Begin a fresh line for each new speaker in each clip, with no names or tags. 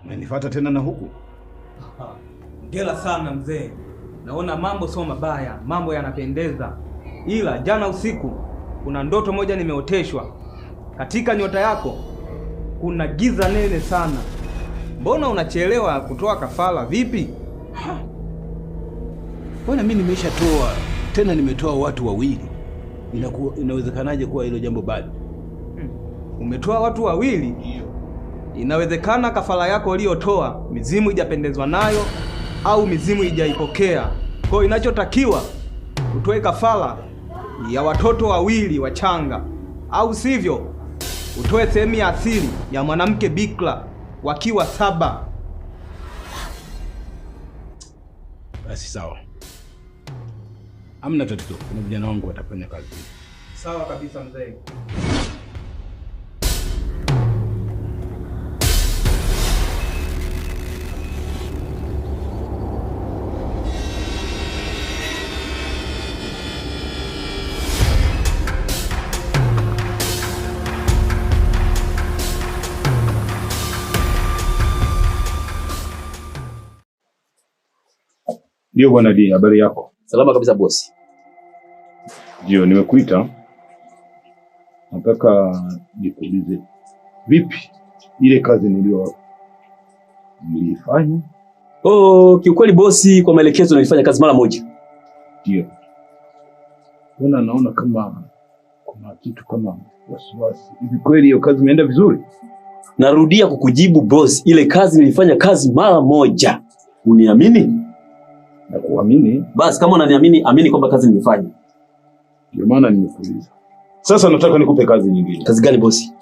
Umenifuata tena na huku?
Hongera sana mzee. Naona mambo sio mabaya, mambo yanapendeza. Ila jana usiku kuna ndoto moja nimeoteshwa. Katika nyota yako kuna giza nene sana. Mbona unachelewa kutoa kafara vipi?
Bwana mimi nimeshatoa, tena nimetoa watu wawili. Inawezekanaje kuwa hilo jambo bado?
Umetoa watu wawili?
Ndio.
Inawezekana kafara yako uliyotoa mizimu haijapendezwa nayo au mizimu haijaipokea. Kwa hiyo inachotakiwa utoe kafara ya watoto wawili wachanga, au sivyo utoe sehemu ya asili ya mwanamke bikra wakiwa 7.
Basi sawa. Hamna tatizo. Kuna vijana wangu watafanya kazi.
Sawa kabisa mzee.
Ndio bwana D, habari yako?
Salama kabisa bosi.
Ndio nimekuita. Nataka nikuulize vipi ile kazi nilifanya?
Kiukweli bosi, kwa maelekezo nilifanya kazi mara moja.
Ndio. Mbona naona kama kuna kitu kama wasiwasi. Hivi kweli hiyo kazi imeenda vizuri?
Narudia kukujibu bosi, ile kazi nilifanya kazi mara moja. Uniamini?
Na kuamini.
Basi kama unaniamini, amini kwamba kazi nilifanya.
Ndio maana nimekuuliza. Sasa nataka nikupe kazi nyingine.
Kazi gani bosi?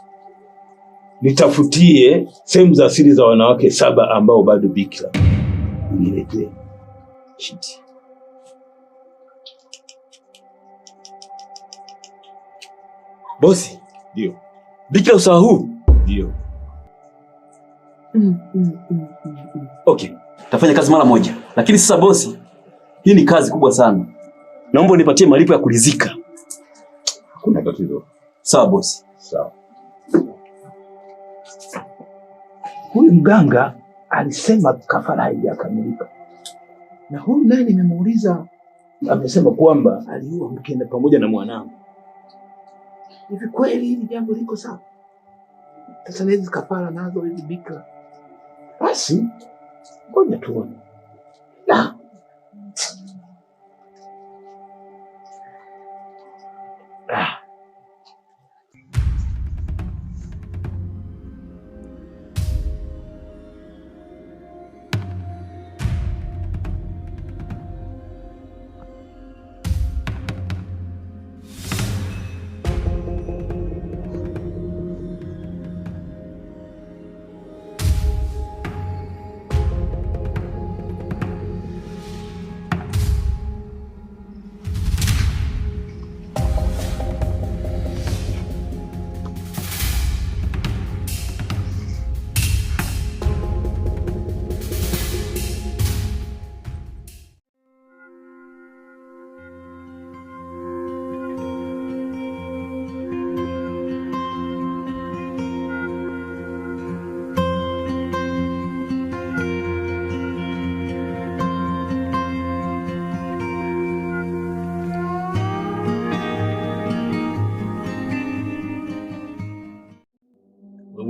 Nitafutie sehemu za asili za wanawake 7 ambao bado bikira. Uniletee.
Shit. Bosi.
Ndio.
Bikira usawa huu?
Ndio.
Okay. Tafanya kazi mara moja. Lakini sasa bosi, hii ni kazi kubwa sana. Naomba unipatie malipo ya kulizika.
Hakuna tatizo.
Sawa bosi.
Sawa. Huyu mganga alisema kafara haijakamilika. Na huyu naye nimemuuliza, amesema kwamba aliua mke na pamoja na mwanangu. Hivi kweli hili jambo liko sawa? Sasa hizi kafara nazo hizi bikra. Basi ngoja tuone.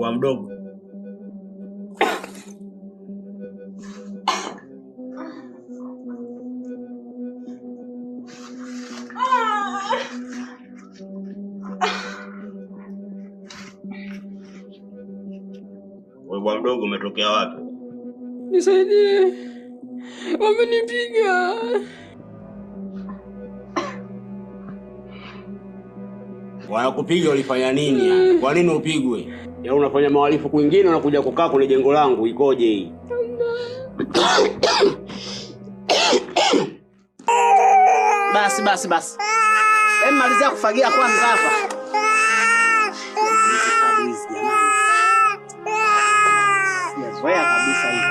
Bwana mdogo. Wewe bwana mdogo umetokea wapi?
Nisaidie. Wamenipiga.
Wanakupiga ulifanya nini? Kwa nini upigwe? Ya unafanya mawalifu kwingine unakuja kukaa kwenye jengo langu, ikoje hii?
Basi. Hebu malizia kufagia kwanza hapa. Sijazoea kabisa hivi.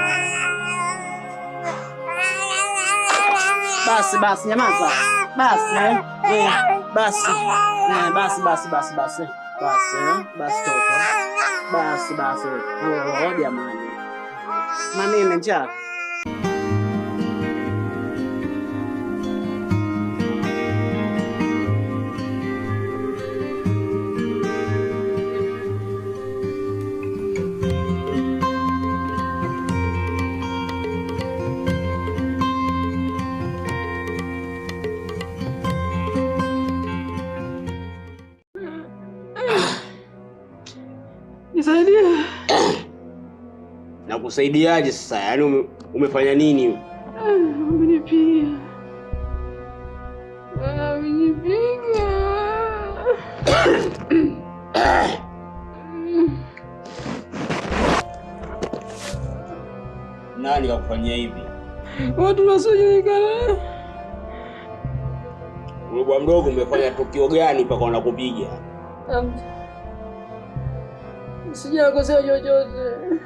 Basi nyamaza. Basi. Basi. Basi toto. Basi. Oh jamani. Manene njaa.
Nisaidie.
Na kusaidiaje sasa? Yaani umefanya nini?
Umenipiga. Umenipiga.
Nani kakufanyia hivi?
Watu wasiojulikana.
Mbwa mdogo, umefanya tukio gani mpaka wanakupiga?
Sijakosea chochote.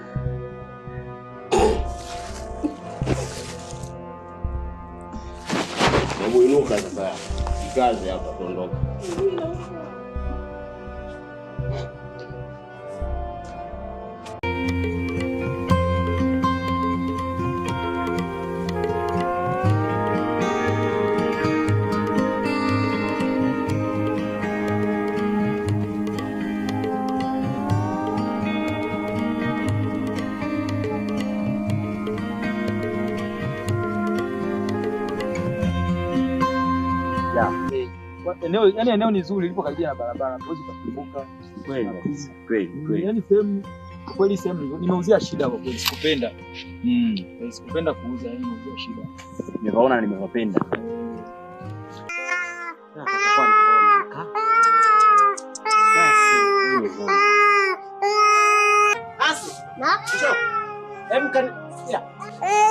Hebu inuka sasa. Kazi hapa tuondoke.
Eneo ni zuri, lipo karibia na barabara, huwezi kukumbuka.
Kweli.
Yaani sehemu nimeuzia shida kwa kweli, sikupenda. Sikupenda kuuza, yani nimeuzia shida.
Nimeona nimewapenda.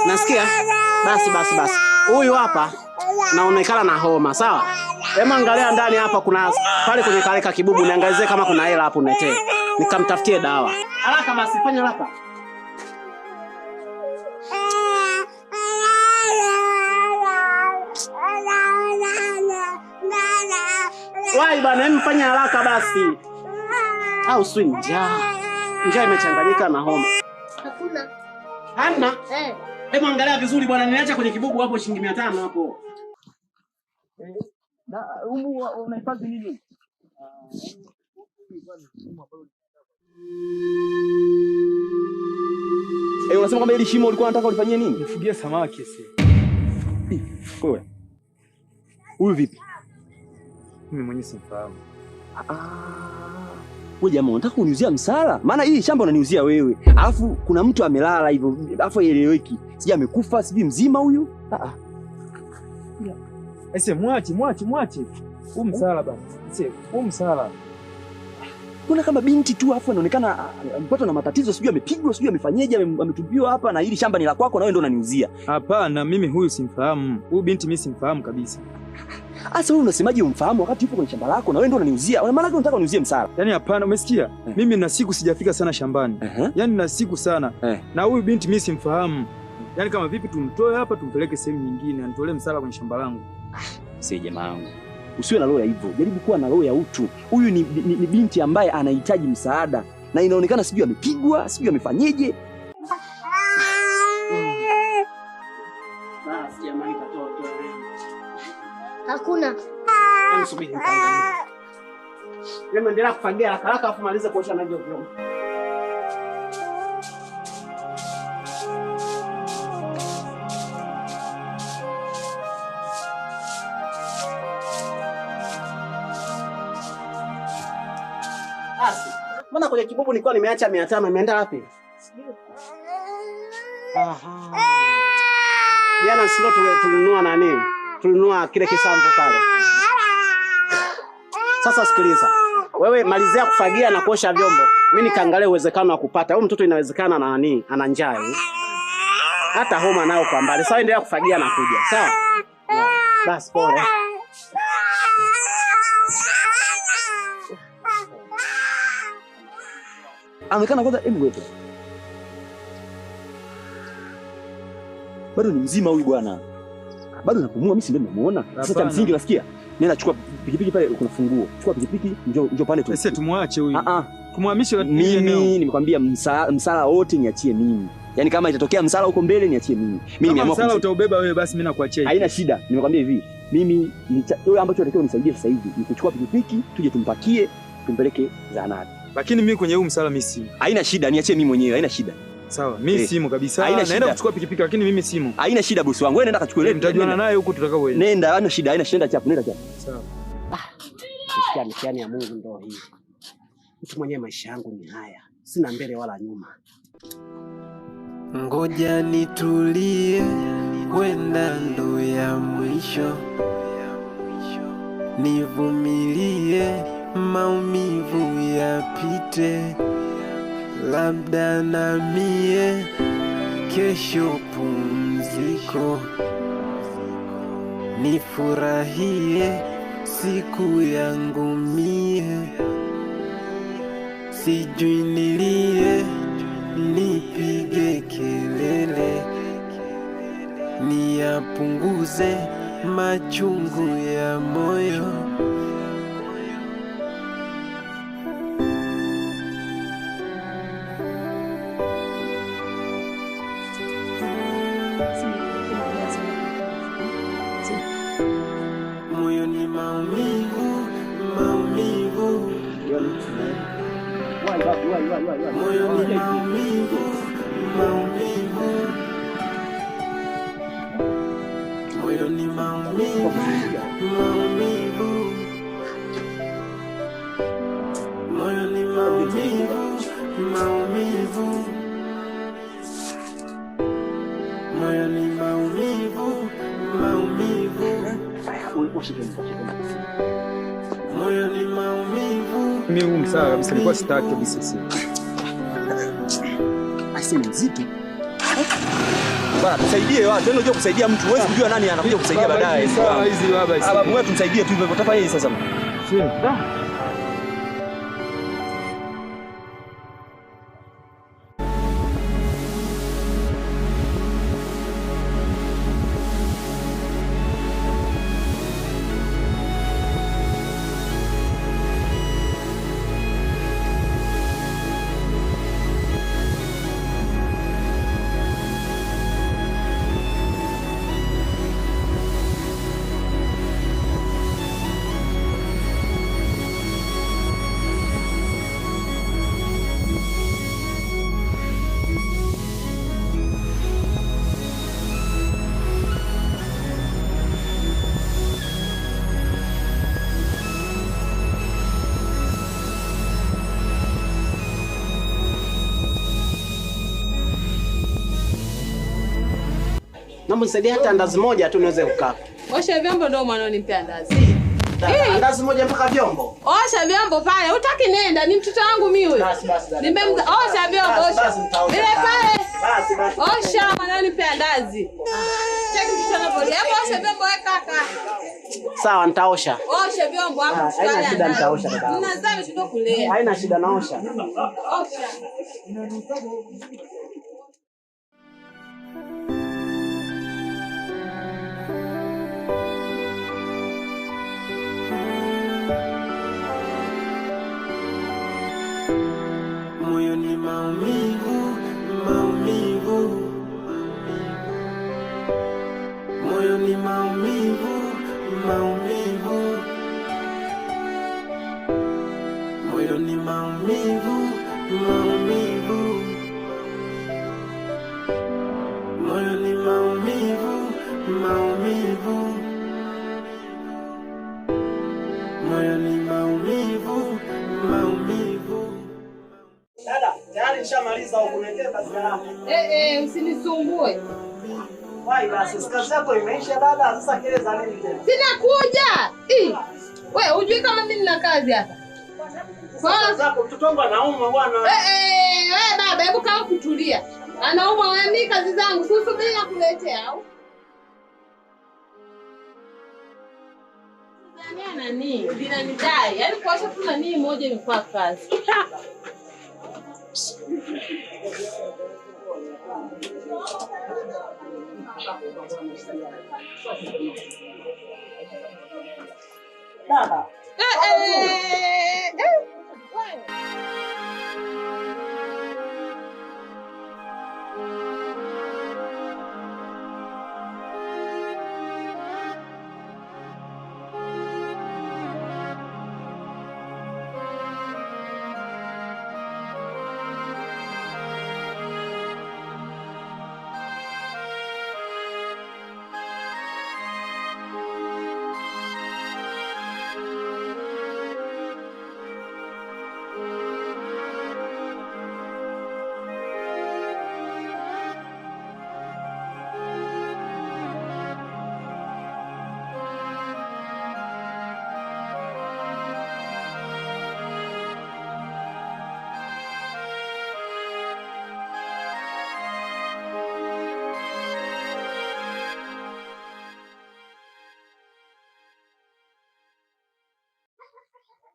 Nasikia? Basi. Huyu hapa naonekana na homa, sawa? Hebu angalia ndani hapa, kuna pale kwenye kale kibubu, niangalizie kama kuna hela hapo niletee. Nikamtafutie dawa. Haraka basi, fanya haraka. Wai bana, hebu fanya haraka basi. Au swing njaa imechanganyika na homa.
Hakuna.
Hana? Hebu angalia vizuri bwana, niacha kwenye kibubu hapo shilingi 500 hapo.
Unahifadhi nini?
Unasema kwamba hili shimo ulikuwa unataka ulifanyie nini?
Nifugie samaki sisi.
Wewe. Huyu vipi?
Mimi mwenyewe simfahamu.
Wewe jamaa unataka kuniuzia msala? Maana hii shamba unaniuzia wewe. Alafu kuna mtu amelala hivyo, alafu haieleweki. Sijui amekufa, sijui mzima huyu.
Aise mwache. Huu msala bana. Aise, huu msala.
Kuna kama binti tu afu anaonekana amepatwa na matatizo, sijui amepigwa, sijui amefanyaje, ametupiwa hapa na hili shamba ni la kwako na wewe ndio unaniuzia.
Hapana, mimi huyu simfahamu. Huyu binti mimi simfahamu kabisa.
Asa wewe unasemaje umfahamu wakati yupo kwenye shamba lako na wewe ndio unaniuzia? Maana yake unataka uniuzie msala.
Yaani hapana, umesikia? Mimi na siku sijafika sana shambani. Yaani na siku sana. Na huyu binti mimi simfahamu. Yaani kama vipi tumtoe hapa tumpeleke sehemu nyingine, anitolee msala kwenye shamba langu.
Sije jamaa wangu. Usiwe na roho ya hivyo. Jaribu kuwa na roho ya utu. Huyu ni binti ambaye anahitaji msaada na inaonekana sijui amepigwa, sijui amefanyaje.
Basi jamani katoto.
Hakuna.
Subiri nikaangalia. Wewe endelea kufagia haraka afu maliza kuosha na vyombo. Mbona kwenye kibubu nilikuwa nimeacha 500, imeenda wapi? Jana sio tulinunua nani? Tulinunua kile kisamvu pale. Sasa sikiliza. Wewe malizia kufagia na kuosha vyombo. Mimi nikaangalia uwezekano wa kupata. Huyu mtoto inawezekana na nani? Ana njaa. Hata homa nayo kwa mbali. Sawa, endelea kufagia na kuja. Sawa? Basi pole.
Anaonekana kwanza wewe. Bado ni mzima huyu bwana. Bado napumua, mimi si ndio nimemuona. Sasa cha msingi nasikia. Nenda chukua pikipiki pale, kuna funguo. Chukua pikipiki, njoo pale tu.
Sasa tumwache huyu. Kumhamisha katika
mimi nimekwambia msala wote niachie mimi. Yaani kama itatokea msala huko mbele niachie mimi. Mimi nimeamua
msala utaubeba wewe, basi mimi nakuachia.
Haina shida. Nimekwambia hivi, mimi wewe ambacho unatakiwa unisaidie sasa hivi ni kuchukua pikipiki, tuje tumpakie, tumpeleke zahanati.
Lakini mimi kwenye huu msala mimi simu.
Haina shida, niachie mimi mwenyewe, haina shida.
Sawa, mimi simu kabisa. Naenda kuchukua pikipiki lakini mimi simu.
Haina shida bosi wangu. Wewe nenda kachukue leo.
Mtajuana naye huko tutakapoenda.
Nenda, haina shida, haina shida chapu, nenda chapu.
Sawa.
Mtihani ya Mungu ndio hii. Mtu mwenye maisha yangu ni haya. Sina mbele wala nyuma.
Ngoja nitulie, kwenda ndo ya mwisho. Nivumilie, maumivu yapite. Labda na mie kesho pumziko. Nifurahie siku yangu mie. Sijui nilie, nipige kelele, niyapunguze machungu ya moyo. Moyo ni maumivu, maumivu. Moyo ni maumivu, maumivu. Moyo ni maumivu, maumivu. Moyo ni maumivu, maumivu. Moyo ni maumivu, maumivu. Moyo ni maumivu.
Mimi huu msala kabisa nilikuwa sitaki kabisa sisi.
Asi ni mzito. Bwana tusaidie watu. Ndio unajua kusaidia mtu. Huwezi kujua nani anakuja kusaidia baadaye.
Sawa hizi baba hizi.
Baba wewe tumsaidie tu hivyo. Utafanya hii sasa.
Sio.
Naomba nisaidie hata andazi moja tu niweze kukaa.
Osha vyombo ndio mwanao nimpea andazi.
Andazi moja mpaka vyombo.
Osha vyombo pale. Hutaki nenda, ni mtoto wangu mimi huyo.
Basi.
Osha vyombo, osha. Ile pale.
Basi.
Osha mwanao nimpea andazi. Cheki mtoto wangu. Hapo osha vyombo wewe kaka.
Sawa, nitaosha.
Osha vyombo hapo.
Haina shida, nitaosha dada.
Mnazame tuto kulea.
Haina shida, naosha.
Osha.
Moyo ni maumivu, maumivu. Moyo ni maumivu, maumivu. Moyo ni maumivu, maumivu. Moyo ni maumivu, maumivu. Moyo ni maumivu, maumivu.
Dada, tayari nishamaliza huko, niwekee kazi yako.
Usinisumbue.
Wai basi, kazi yako imeisha dada, sasa keleza nini tena?
Sina kuja. Wewe hujui kama mimi nina kazi hapa.
Sasa mtoto wangu anauma bwana.
Wewe baba, hebu kaa kutulia. Anauma wewe, mimi kazi zangu susubiri na kuletea au? Nani? Linanidai. Yaani kuacha tu nani moja imekuwa kazi. Baba.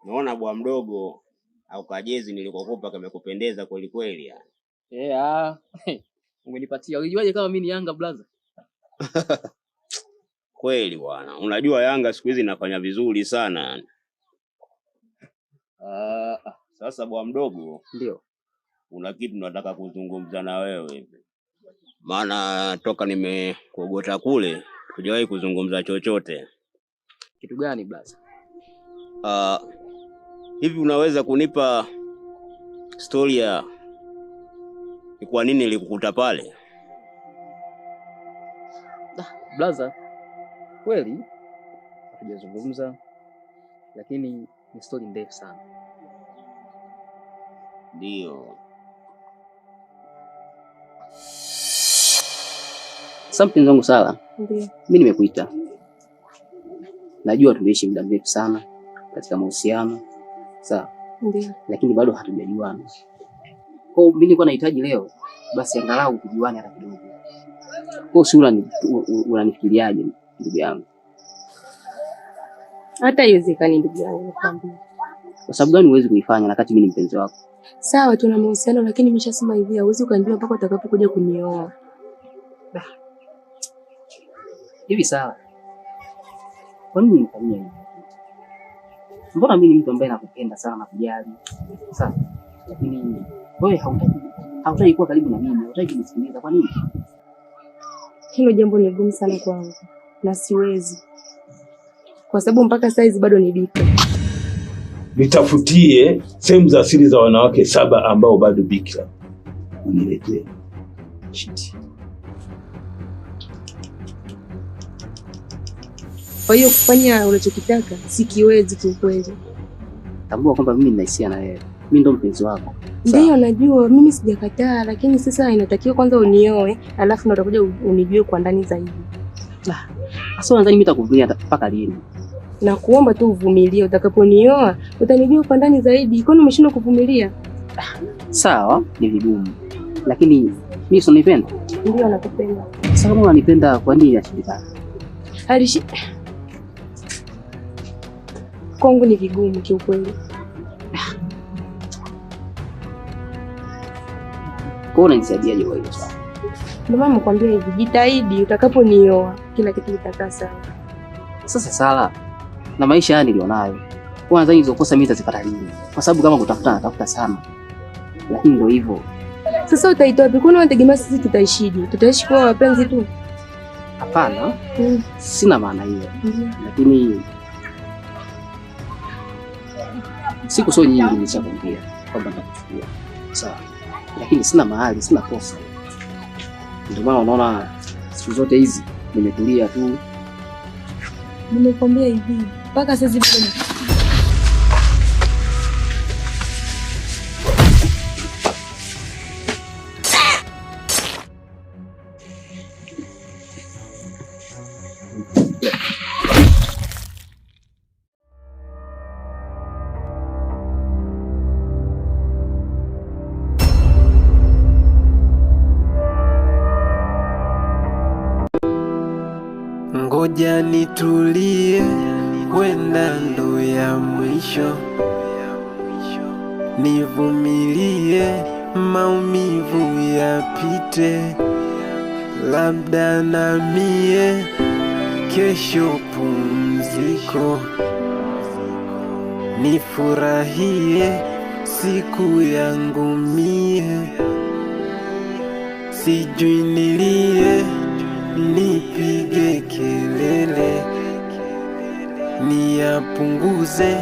Naona bwa mdogo au kajezi nilikokupa kamekupendeza kweli kweli yani.
Umenipatia. Ulijuaje kama mimi ni Yanga brother?
Kweli bwana. Unajua Yanga siku hizi inafanya vizuri sana yani. Sasa bwa mdogo,
ndio.
Una kitu nataka kuzungumza na wewe hivi. Maana toka nimekuogota kule, hujawahi kuzungumza chochote.
Kitu gani brother?
Hivi unaweza kunipa story ya ni kwa nini nilikukuta pale?
Brother, kweli hatujazungumza, lakini ni story ndefu sana.
Ndio.
Something zangu sala.
Ndio.
Mimi nimekuita. Najua tumeishi muda mrefu sana katika mahusiano. Sawa.
Ndio.
Lakini bado hatujajuana. Kwa hiyo mimi nilikuwa nahitaji leo basi angalau tujuane hata kidogo. Kwa hiyo unanifikiriaje ndugu yangu?
Hata haiwezekani ndugu yangu nakwambia.
Kwa sababu gani huwezi kuifanya wakati mimi ni mpenzi wako?
Sawa tuna mahusiano lakini nimeshasema hivi huwezi ukaniambia mpaka utakapokuja kunioa.
Hivi sawa. Kwa nini unifanyia hivi? Mbona mimi ni mtu ambaye nakupenda sana na kujali. Sawa. Lakini wewe hautaki kuwa karibu na mimi, hautaki kunisikiliza. Kwa nini?
Hilo jambo ni gumu sana kwangu na siwezi. Kwa sababu mpaka saizi bado ni bikira.
Nitafutie sehemu za asili za wanawake 7 ambao bado bikira. Uniletee. Shit.
Kwa hiyo kufanya unachokitaka sikiwezi kiukweli.
Tambua kwamba mimi nina hisia na wewe. Mimi ndo mpenzi wako.
Ndio najua, mimi sijakataa, lakini sasa inatakiwa kwanza unioe, alafu ndo utakuja unijue kwa ndani zaidi.
Sasa nadhani mimi nitakuvumilia mpaka lini?
Na kuomba tu uvumilie, utakaponioa utanijua kwa ndani zaidi. Kwani umeshindwa kuvumilia?
Sawa, ni vigumu. Lakini mimi sio nipenda.
Ndio nakupenda.
Sasa kama unanipenda kwa nini unashindana?
Kwangu ni vigumu kiukweli.
Kwa unanisaidiaje kwa hilo swali?
Ndio mama nakwambia hivi, jitahidi utakaponioa kila kitu kitakaa sawa.
Sasa sala na maisha haya nilionayo. Kwa nadhani hizo kosa mimi nitazipata lini? Kwa sababu kama kutafuta natafuta sana. Lakini ndio hivyo.
Sasa utaitoa wapi? Kuna unategemea sisi tutaishije? Tutaishi kwa wapenzi tu?
Hapana. Sina maana hiyo. Lakini siku sio nyingi nishakwambia kwamba nitakuchukua. Sawa. Lakini sina mahali, sina kosa. Ndio maana unaona siku zote hizi nimetulia tu.
Nimekwambia hivi, mpaka sasa bado
ngoja nitulie, wenda ndo ya mwisho, nivumilie maumivu yapite, labda na mie kesho pumziko, nifurahie siku yangu mie, sijui nilie nipige kelele, niyapunguze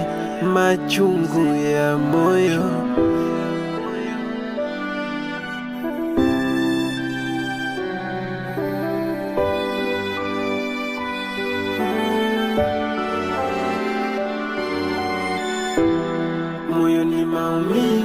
machungu ya moyo. Moyo ni maumivu